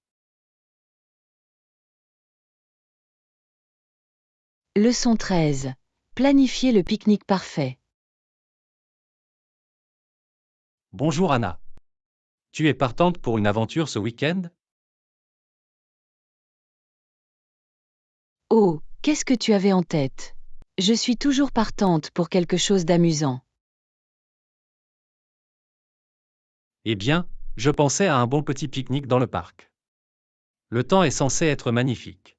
Speaker 1: Leçon 13. Planifiez le pique-nique parfait.
Speaker 2: Bonjour Anna. Tu es partante pour une aventure ce week-end?
Speaker 1: Oh, qu'est-ce que tu avais en tête? Je suis toujours partante pour quelque chose d'amusant.
Speaker 2: Eh bien, je pensais à un bon petit pique-nique dans le parc. Le temps est censé être magnifique.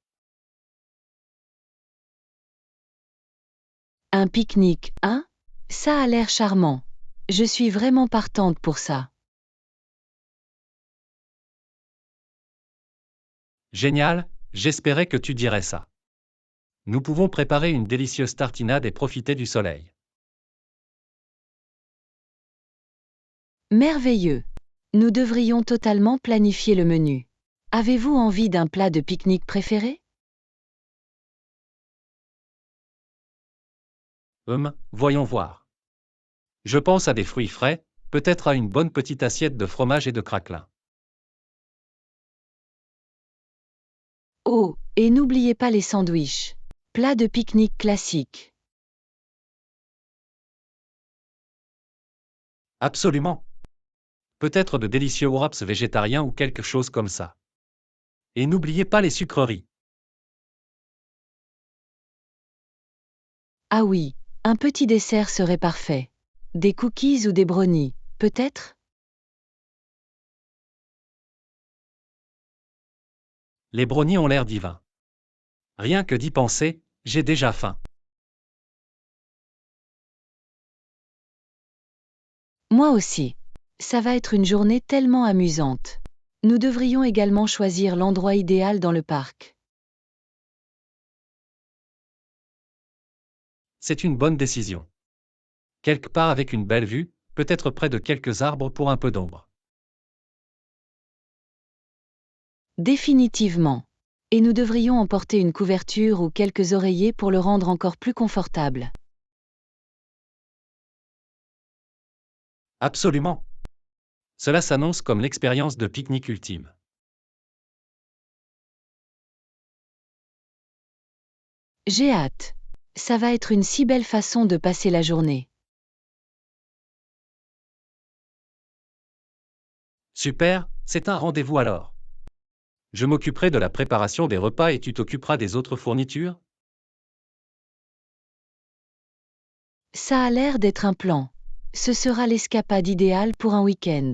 Speaker 1: Un pique-nique, hein? Ça a l'air charmant. Je suis vraiment partante pour ça.
Speaker 2: Génial, j'espérais que tu dirais ça. Nous pouvons préparer une délicieuse tartinade et profiter du soleil.
Speaker 1: Merveilleux. Nous devrions totalement planifier le menu. Avez-vous envie d'un plat de pique-nique préféré?
Speaker 2: Voyons voir. Je pense à des fruits frais, peut-être à une bonne petite assiette de fromage et de craquelin.
Speaker 1: Oh, et n'oubliez pas les sandwichs. Plat de pique-nique classique.
Speaker 2: Absolument. Peut-être de délicieux wraps végétariens ou quelque chose comme ça. Et n'oubliez pas les sucreries.
Speaker 1: Ah oui, un petit dessert serait parfait. Des cookies ou des brownies, peut-être?
Speaker 2: Les brownies ont l'air divins. Rien que d'y penser, j'ai déjà faim.
Speaker 1: Moi aussi. Ça va être une journée tellement amusante. Nous devrions également choisir l'endroit idéal dans le parc.
Speaker 2: C'est une bonne décision. Quelque part avec une belle vue, peut-être près de quelques arbres pour un peu d'ombre.
Speaker 1: Définitivement. Et nous devrions emporter une couverture ou quelques oreillers pour le rendre encore plus confortable.
Speaker 2: Absolument. Cela s'annonce comme l'expérience de pique-nique ultime.
Speaker 1: J'ai hâte. Ça va être une si belle façon de passer la journée.
Speaker 2: Super, c'est un rendez-vous alors. Je m'occuperai de la préparation des repas et tu t'occuperas des autres fournitures?
Speaker 1: Ça a l'air d'être un plan. Ce sera l'escapade idéale pour un week-end.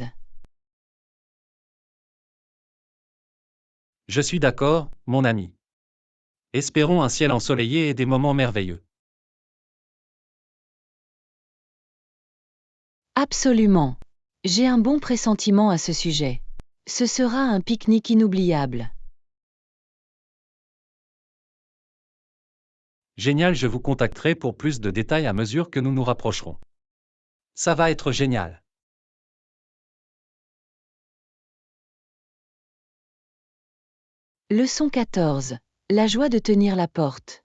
Speaker 2: Je suis d'accord, mon ami. Espérons un ciel ensoleillé et des moments merveilleux.
Speaker 1: Absolument. J'ai un bon pressentiment à ce sujet. Ce sera un pique-nique inoubliable.
Speaker 2: Génial, je vous contacterai pour plus de détails à mesure que nous nous rapprocherons. Ça va être génial.
Speaker 1: Leçon 14. La joie de tenir la porte.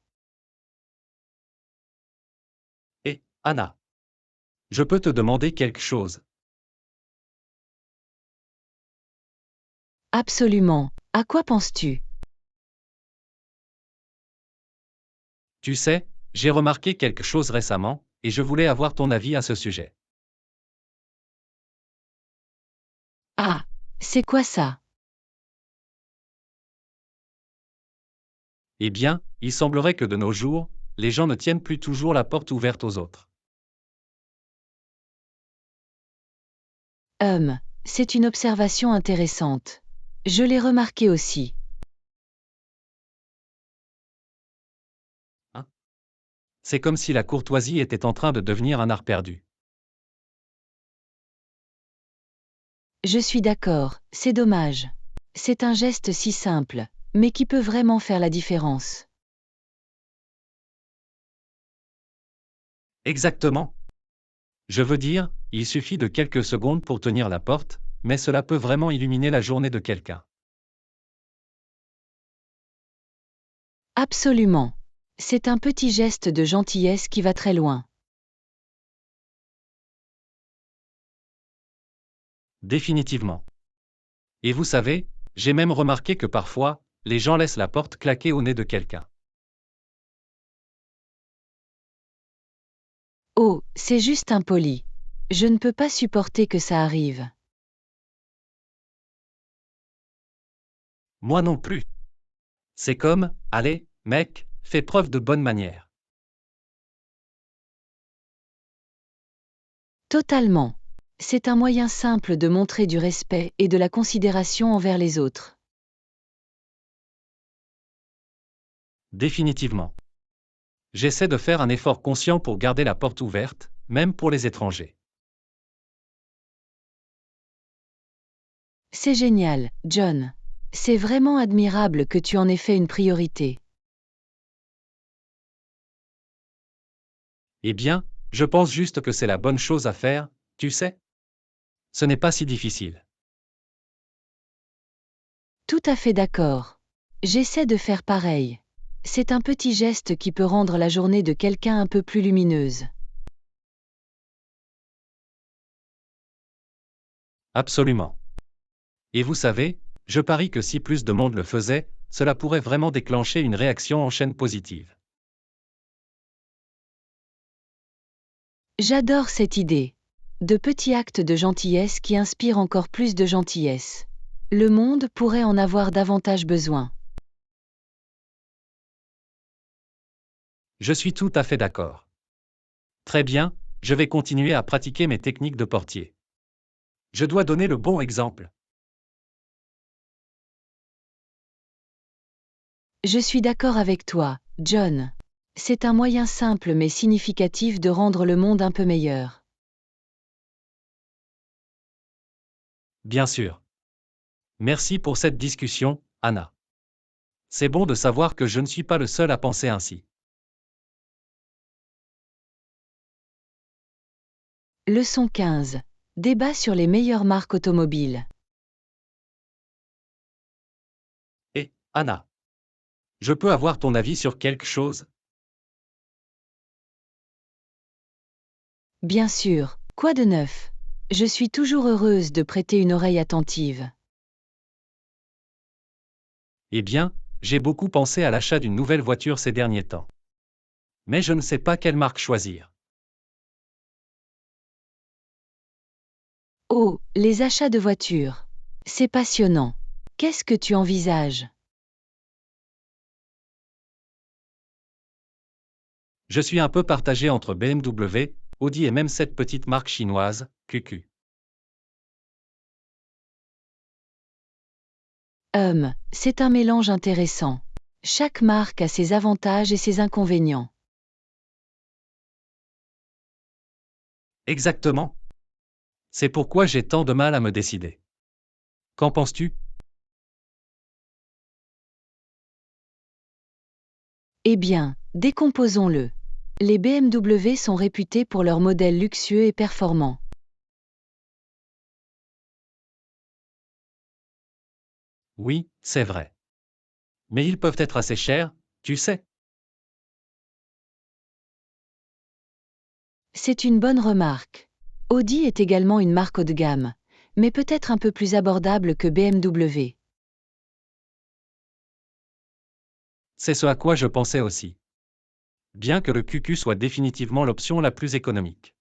Speaker 2: Et, Anna, je peux te demander quelque chose.
Speaker 1: Absolument. À quoi penses-tu?
Speaker 2: Tu sais, j'ai remarqué quelque chose récemment, et je voulais avoir ton avis à ce sujet.
Speaker 1: Ah, c'est quoi ça?
Speaker 2: Eh bien, il semblerait que de nos jours, les gens ne tiennent plus toujours la porte ouverte aux autres.
Speaker 1: C'est une observation intéressante. Je l'ai remarqué aussi.
Speaker 2: Hein? C'est comme si la courtoisie était en train de devenir un art perdu.
Speaker 1: Je suis d'accord, c'est dommage. C'est un geste si simple, mais qui peut vraiment faire la différence.
Speaker 2: Exactement. Je veux dire, il suffit de quelques secondes pour tenir la porte, mais cela peut vraiment illuminer la journée de quelqu'un.
Speaker 1: Absolument. C'est un petit geste de gentillesse qui va très loin.
Speaker 2: Définitivement. Et vous savez, j'ai même remarqué que parfois, les gens laissent la porte claquer au nez de quelqu'un.
Speaker 1: Oh, c'est juste impoli. Je ne peux pas supporter que ça arrive.
Speaker 2: Moi non plus. C'est comme, allez, mec, fais preuve de bonne manière.
Speaker 1: Totalement. C'est un moyen simple de montrer du respect et de la considération envers les autres.
Speaker 2: Définitivement. J'essaie de faire un effort conscient pour garder la porte ouverte, même pour les étrangers.
Speaker 1: C'est génial, John. C'est vraiment admirable que tu en aies fait une priorité.
Speaker 2: Eh bien, je pense juste que c'est la bonne chose à faire, tu sais. Ce n'est pas si difficile.
Speaker 1: Tout à fait d'accord. J'essaie de faire pareil. C'est un petit geste qui peut rendre la journée de quelqu'un un peu plus lumineuse.
Speaker 2: Absolument. Et vous savez, je parie que si plus de monde le faisait, cela pourrait vraiment déclencher une réaction en chaîne positive.
Speaker 1: J'adore cette idée. De petits actes de gentillesse qui inspirent encore plus de gentillesse. Le monde pourrait en avoir davantage besoin.
Speaker 2: Je suis tout à fait d'accord. Très bien, je vais continuer à pratiquer mes techniques de portier. Je dois donner le bon exemple.
Speaker 1: Je suis d'accord avec toi, John. C'est un moyen simple mais significatif de rendre le monde un peu meilleur.
Speaker 2: Bien sûr. Merci pour cette discussion, Anna. C'est bon de savoir que je ne suis pas le seul à penser ainsi.
Speaker 1: Leçon 15. Débat sur les meilleures marques automobiles.
Speaker 2: Et, Anna, je peux avoir ton avis sur quelque chose?
Speaker 1: Bien sûr, quoi de neuf? Je suis toujours heureuse de prêter une oreille attentive.
Speaker 2: Eh bien, j'ai beaucoup pensé à l'achat d'une nouvelle voiture ces derniers temps. Mais je ne sais pas quelle marque choisir.
Speaker 1: Oh, les achats de voitures. C'est passionnant. Qu'est-ce que tu envisages?
Speaker 2: Je suis un peu partagé entre BMW, Audi et même cette petite marque chinoise, QQ.
Speaker 1: C'est un mélange intéressant. Chaque marque a ses avantages et ses inconvénients.
Speaker 2: Exactement. C'est pourquoi j'ai tant de mal à me décider. Qu'en penses-tu?
Speaker 1: Eh bien, décomposons-le. Les BMW sont réputés pour leurs modèles luxueux et performants.
Speaker 2: Oui, c'est vrai. Mais ils peuvent être assez chers, tu sais.
Speaker 1: C'est une bonne remarque. Audi est également une marque haut de gamme, mais peut-être un peu plus abordable que BMW.
Speaker 2: C'est ce à quoi je pensais aussi. Bien que le QQ soit définitivement l'option la plus économique.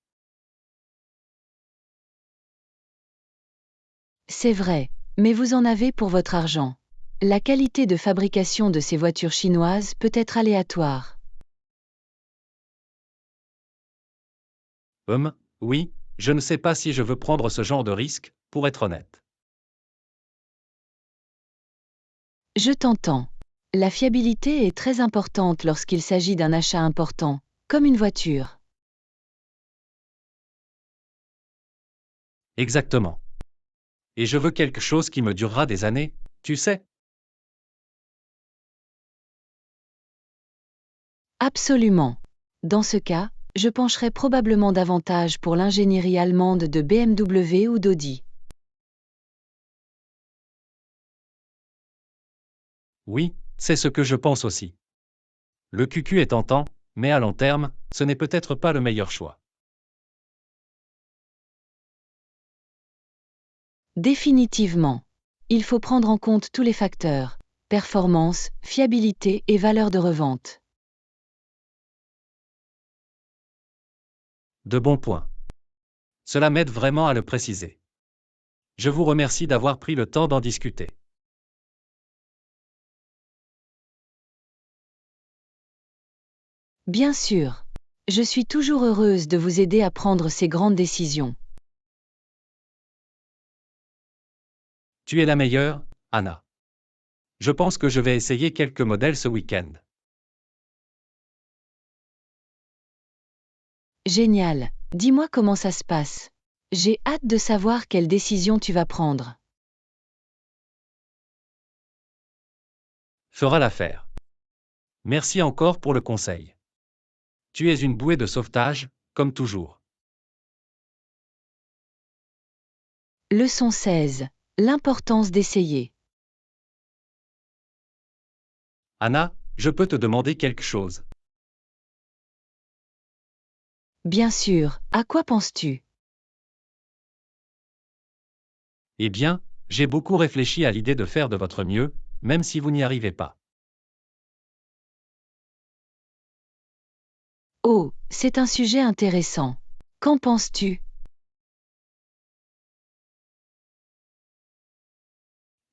Speaker 1: C'est vrai, mais vous en avez pour votre argent. La qualité de fabrication de ces voitures chinoises peut être aléatoire.
Speaker 2: Oui, je ne sais pas si je veux prendre ce genre de risque, pour être honnête.
Speaker 1: Je t'entends. La fiabilité est très importante lorsqu'il s'agit d'un achat important, comme une voiture.
Speaker 2: Exactement. Et je veux quelque chose qui me durera des années, tu sais.
Speaker 1: Absolument. Dans ce cas, je pencherai probablement davantage pour l'ingénierie allemande de BMW ou d'Audi.
Speaker 2: Oui, c'est ce que je pense aussi. Le QQ est tentant, mais à long terme, ce n'est peut-être pas le meilleur choix.
Speaker 1: Définitivement. Il faut prendre en compte tous les facteurs, performance, fiabilité et valeur de revente.
Speaker 2: De bons points. Cela m'aide vraiment à le préciser. Je vous remercie d'avoir pris le temps d'en discuter.
Speaker 1: Bien sûr. Je suis toujours heureuse de vous aider à prendre ces grandes décisions.
Speaker 2: Tu es la meilleure, Anna. Je pense que je vais essayer quelques modèles ce week-end.
Speaker 1: Génial. Dis-moi comment ça se passe. J'ai hâte de savoir quelle décision tu vas prendre.
Speaker 2: Fera l'affaire. Merci encore pour le conseil. Tu es une bouée de sauvetage, comme toujours.
Speaker 1: Leçon 16. L'importance d'essayer.
Speaker 2: Anna, je peux te demander quelque chose.
Speaker 1: Bien sûr, à quoi penses-tu?
Speaker 2: Eh bien, j'ai beaucoup réfléchi à l'idée de faire de votre mieux, même si vous n'y arrivez pas.
Speaker 1: Oh, c'est un sujet intéressant. Qu'en penses-tu?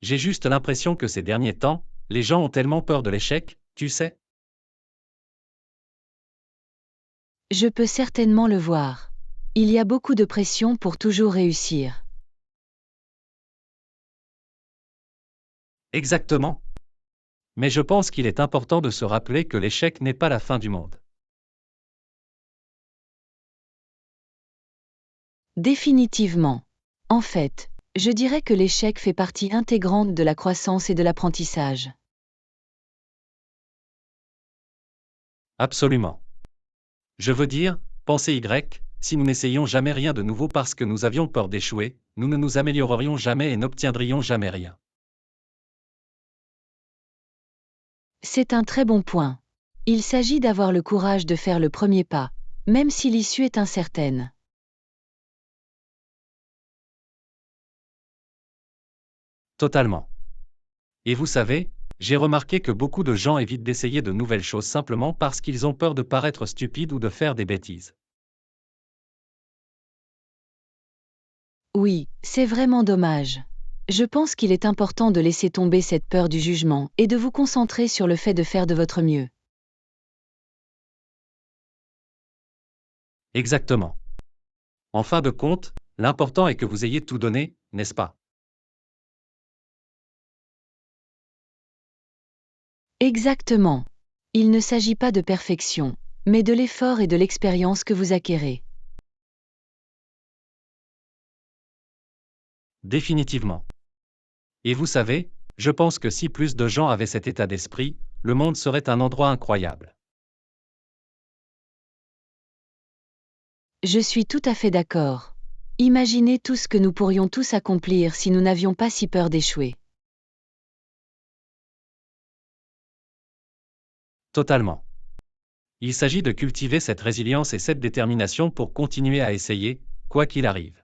Speaker 2: J'ai juste l'impression que ces derniers temps, les gens ont tellement peur de l'échec, tu sais.
Speaker 1: Je peux certainement le voir. Il y a beaucoup de pression pour toujours réussir.
Speaker 2: Exactement. Mais je pense qu'il est important de se rappeler que l'échec n'est pas la fin du monde.
Speaker 1: Définitivement. En fait, je dirais que l'échec fait partie intégrante de la croissance et de l'apprentissage.
Speaker 2: Absolument. Je veux dire, pensez Y, si nous n'essayions jamais rien de nouveau parce que nous avions peur d'échouer, nous ne nous améliorerions jamais et n'obtiendrions jamais rien.
Speaker 1: C'est un très bon point. Il s'agit d'avoir le courage de faire le premier pas, même si l'issue est incertaine.
Speaker 2: Totalement. Et vous savez, j'ai remarqué que beaucoup de gens évitent d'essayer de nouvelles choses simplement parce qu'ils ont peur de paraître stupides ou de faire des bêtises.
Speaker 1: Oui, c'est vraiment dommage. Je pense qu'il est important de laisser tomber cette peur du jugement et de vous concentrer sur le fait de faire de votre mieux.
Speaker 2: Exactement. En fin de compte, l'important est que vous ayez tout donné, n'est-ce pas?
Speaker 1: Exactement. Il ne s'agit pas de perfection, mais de l'effort et de l'expérience que vous acquérez.
Speaker 2: Définitivement. Et vous savez, je pense que si plus de gens avaient cet état d'esprit, le monde serait un endroit incroyable.
Speaker 1: Je suis tout à fait d'accord. Imaginez tout ce que nous pourrions tous accomplir si nous n'avions pas si peur d'échouer.
Speaker 2: Totalement. Il s'agit de cultiver cette résilience et cette détermination pour continuer à essayer, quoi qu'il arrive.